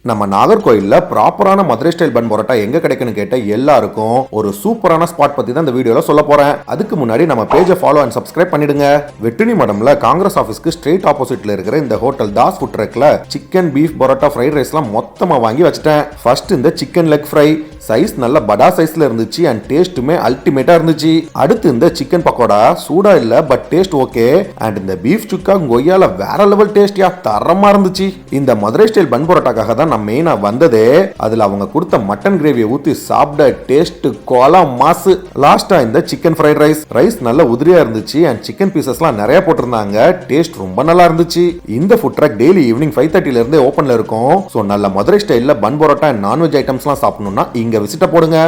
நம்ம நாகர்கோயில்ல ப்ராப்பரான மதுரை ஸ்டைல் பன் பரோட்டா எங்க கிடைக்குன்னு கேட்ட எல்லாருக்கும் ஒரு சூப்பரான ஸ்பாட் பத்தி தான் இந்த வீடியோல சொல்ல போறேன். அதுக்கு முன்னாடி நம்ம பேஜை ஃபாலோ அண்ட் சப்ஸ்கிரைப் பண்ணிடுங்க. வெட்டுனிமடம்ல காங்கிரஸ் ஆபீஸ்க்கு ஸ்ட்ரெயிட் ஆப்போசிட்ல இருக்கிற இந்த ஹோட்டல் தாஸ் ஃபுட் ட்ரக்ல சிக்கன் பீஃப் பரோட்டா ஃப்ரைட் ரைஸ்லாம் மொத்தமா வாங்கி வச்சிட்டேன். ஃபர்ஸ்ட் இந்த சிக்கன் லெக் ஃப்ரை சைஸ் நல்ல படா சைஸ்ல இருந்துச்சு அண்ட் டேஸ்ட்டுமே அல்டிமேட்டா இருந்துச்சு. அடுத்து இந்த சிக்கன் பக்கோடா சூடா இல்ல பட் டேஸ்ட் ஓகே. அண்ட் இந்த பீஃப் சுக்கா கொய்யால வேற லெவல் டேஸ்டியா தரமா இருந்துச்சு. இந்த மதுரை ஸ்டைல் பன் பரோட்டாக்காக தான் நான் மெயினா வந்ததே. அதுல அவங்க கொடுத்த மட்டன் கிரேவியை ஊத்தி சாப்பிட டேஸ்ட் கோலா மாசு. லாஸ்டா இந்த சிக்கன் ஃப்ரைட் ரைஸ் நல்ல உதிரியா இருந்துச்சு அண்ட் சிக்கன் பீசஸ்லாம் நிறைய போட்டிருந்தாங்க. டேஸ்ட் ரொம்ப நல்லா இருந்துச்சு. இந்த ஃபுட் ட்ரக் டெய்லி ஈவினிங் 5:30ல இருந்தே ஓபன்ல இருக்கும். சோ நல்ல மதுரை ஸ்டைல்ல பன் பரோட்டா அண்ட் நான்வெஜ் ஐட்டம்ஸ்லாம் சாப்பிடணும்னா இங்க விசிட்ட போடுங்க.